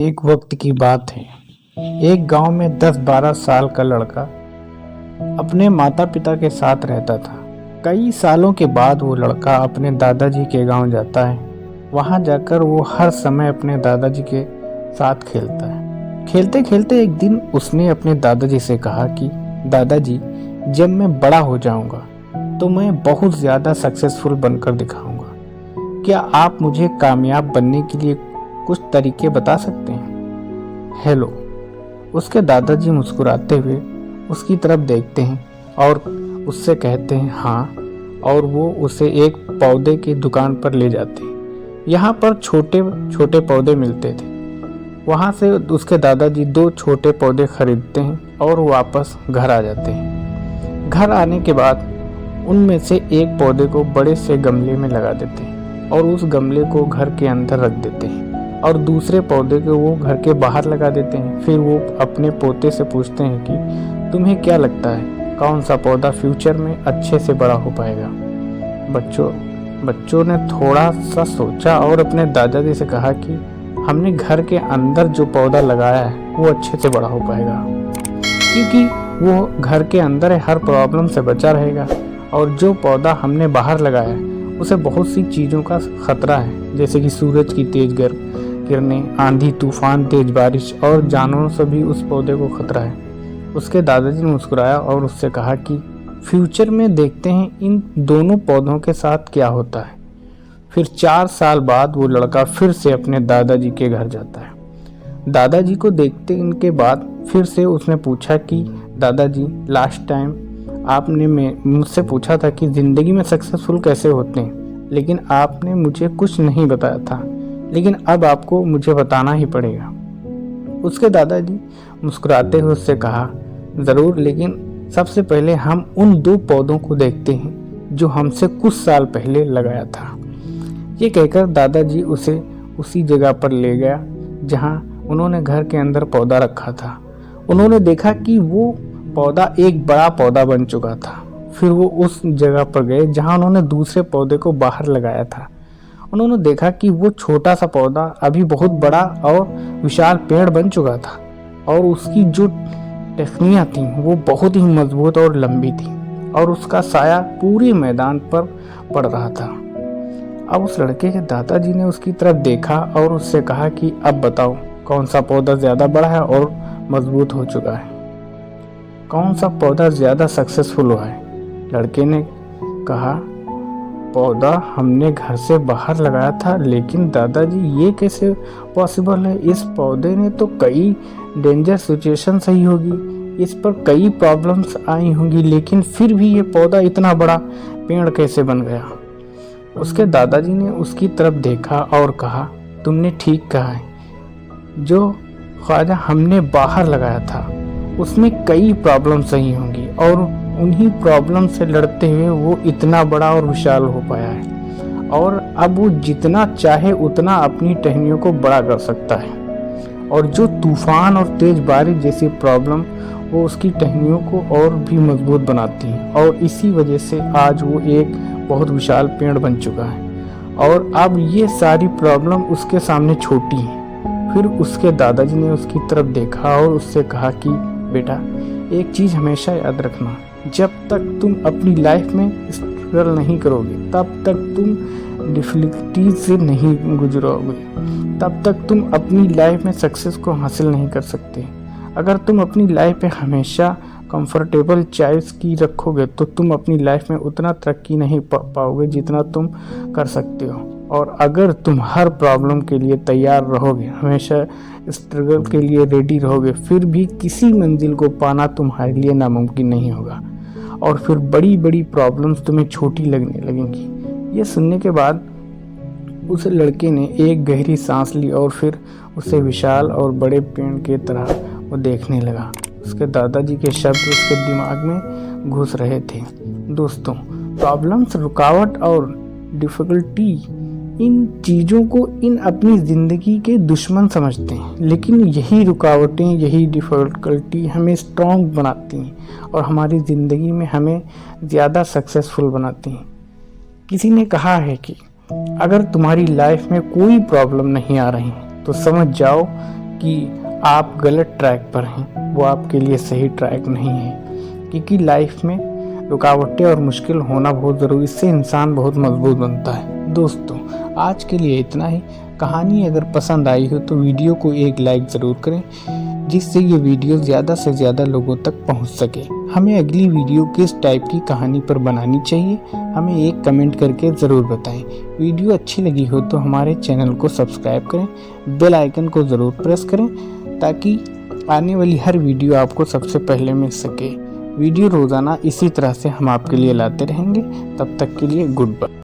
एक वक्त की बात है। एक गांव में 10-12 साल का लड़का अपने माता पिता के साथ रहता था। कई सालों के बाद वो लड़का अपने दादाजी के गांव जाता है। वहां जाकर वो हर समय अपने दादाजी के साथ खेलता है। खेलते खेलते एक दिन उसने अपने दादाजी से कहा कि दादाजी, जब मैं बड़ा हो जाऊंगा तो मैं बहुत ज़्यादा सक्सेसफुल बनकर दिखाऊंगा। क्या आप मुझे कामयाब बनने के लिए कुछ तरीके बता सकते हैं? हेलो। उसके दादाजी मुस्कुराते हुए उसकी तरफ देखते हैं और उससे कहते हैं हाँ, और वो उसे एक पौधे की दुकान पर ले जाते हैं। यहाँ पर छोटे छोटे पौधे मिलते थे। वहाँ से उसके दादाजी 2 छोटे पौधे खरीदते हैं और वापस घर आ जाते हैं। घर आने के बाद उनमें से एक पौधे को बड़े से गमले में लगा देते हैं और उस गमले को घर के अंदर रख देते हैं और दूसरे पौधे को वो घर के बाहर लगा देते हैं। फिर वो अपने पोते से पूछते हैं कि तुम्हें क्या लगता है, कौन सा पौधा फ्यूचर में अच्छे से बड़ा हो पाएगा? बच्चों ने थोड़ा सा सोचा और अपने दादाजी से कहा कि हमने घर के अंदर जो पौधा लगाया है वो अच्छे से बड़ा हो पाएगा, क्योंकि वो घर के अंदर हर प्रॉब्लम से बचा रहेगा। और जो पौधा हमने बाहर लगाया है उसे बहुत सी चीज़ों का खतरा है, जैसे कि सूरज की तेज किरणें, आंधी तूफान, तेज बारिश और जानवरों से भी उस पौधे को खतरा है। उसके दादाजी ने मुस्कुराया और उससे कहा कि फ्यूचर में देखते हैं इन दोनों पौधों के साथ क्या होता है। फिर 4 साल बाद वो लड़का फिर से अपने दादाजी के घर जाता है। दादाजी को देखते इनके बाद फिर से उसने पूछा कि दादाजी, लास्ट टाइम आपने मुझसे पूछा था कि ज़िंदगी में सक्सेसफुल कैसे होते हैं, लेकिन आपने मुझे कुछ नहीं बताया था, लेकिन अब आपको मुझे बताना ही पड़ेगा। उसके दादाजी मुस्कुराते हुए उससे कहा, ज़रूर, लेकिन सबसे पहले हम उन 2 पौधों को देखते हैं जो हमसे कुछ साल पहले लगाया था। ये कहकर दादाजी उसे उसी जगह पर ले गया जहां उन्होंने घर के अंदर पौधा रखा था। उन्होंने देखा कि वो पौधा एक बड़ा पौधा बन चुका था। फिर वो उस जगह पर गए जहां उन्होंने दूसरे पौधे को बाहर लगाया था। उन्होंने देखा कि वो छोटा सा पौधा अभी बहुत बड़ा और विशाल पेड़ बन चुका था और उसकी जो टहनियाँ थीं वो बहुत ही मजबूत और लंबी थी और उसका साया पूरे मैदान पर पड़ रहा था। अब उस लड़के के दादाजी ने उसकी तरफ देखा और उससे कहा कि अब बताओ, कौन सा पौधा ज़्यादा बड़ा है और मजबूत हो चुका है? कौन सा पौधा ज़्यादा सक्सेसफुल हुआ है? लड़के ने कहा, पौधा हमने घर से बाहर लगाया था, लेकिन दादाजी ये कैसे पॉसिबल है? इस पौधे ने तो कई डेंजर सिचुएशन सही होगी, इस पर कई प्रॉब्लम्स आई होंगी, लेकिन फिर भी ये पौधा इतना बड़ा पेड़ कैसे बन गया? उसके दादाजी ने उसकी तरफ देखा और कहा, तुमने ठीक कहा है, जो ख्वाजा हमने बाहर लगाया था उसमें कई प्रॉब्लम सही होंगी और उन्हीं प्रॉब्लम से लड़ते हुए वो इतना बड़ा और विशाल हो पाया है और अब वो जितना चाहे उतना अपनी टहनियों को बड़ा कर सकता है। और जो तूफान और तेज बारिश जैसी प्रॉब्लम वो उसकी टहनियों को और भी मजबूत बनाती हैं और इसी वजह से आज वो एक बहुत विशाल पेड़ बन चुका है और अब ये सारी प्रॉब्लम उसके सामने छोटी हैं। फिर उसके दादाजी ने उसकी तरफ देखा और उससे कहा कि बेटा, एक चीज़ हमेशा याद रखना, जब तक तुम अपनी लाइफ में स्ट्रगल नहीं करोगे तब तक तुम डिफिकल्टी से नहीं गुजरोगे, तब तक तुम अपनी लाइफ में सक्सेस को हासिल नहीं कर सकते। अगर तुम अपनी लाइफ में हमेशा कंफर्टेबल चॉइस की रखोगे तो तुम अपनी लाइफ में उतना तरक्की नहीं पाओगे जितना तुम कर सकते हो। और अगर तुम हर प्रॉब्लम के लिए तैयार रहोगे, हमेशा स्ट्रगल के लिए रेडी रहोगे, फिर भी किसी मंजिल को पाना तुम्हारे लिए नामुमकिन नहीं होगा और फिर बड़ी बड़ी प्रॉब्लम्स तुम्हें छोटी लगने लगेंगी। ये सुनने के बाद उस लड़के ने एक गहरी सांस ली और फिर उसे विशाल और बड़े पेड़ की तरह वो देखने लगा। उसके दादाजी के शब्द उसके दिमाग में घुस रहे थे। दोस्तों, प्रॉब्लम्स, रुकावट और डिफ़िकल्टी, इन चीज़ों को इन अपनी ज़िंदगी के दुश्मन समझते हैं, लेकिन यही रुकावटें, यही डिफ़िकल्टी हमें स्ट्रॉन्ग बनाती हैं और हमारी ज़िंदगी में हमें ज़्यादा सक्सेसफुल बनाती हैं। किसी ने कहा है कि अगर तुम्हारी लाइफ में कोई प्रॉब्लम नहीं आ रही तो समझ जाओ कि आप गलत ट्रैक पर हैं, वो आपके लिए सही ट्रैक नहीं है। क्योंकि लाइफ में रुकावटें और मुश्किल होना बहुत ज़रूरी, इससे इंसान बहुत मजबूत बनता है। दोस्तों, आज के लिए इतना ही। कहानी अगर पसंद आई हो तो वीडियो को एक लाइक ज़रूर करें, जिससे ये वीडियो ज़्यादा से ज़्यादा लोगों तक पहुंच सके। हमें अगली वीडियो किस टाइप की कहानी पर बनानी चाहिए, हमें एक कमेंट करके ज़रूर बताएं। वीडियो अच्छी लगी हो तो हमारे चैनल को सब्सक्राइब करें, बेल आइकन को ज़रूर प्रेस करें, ताकि आने वाली हर वीडियो आपको सबसे पहले मिल सके। वीडियो रोज़ाना इसी तरह से हम आपके लिए लाते रहेंगे। तब तक के लिए गुड बाय।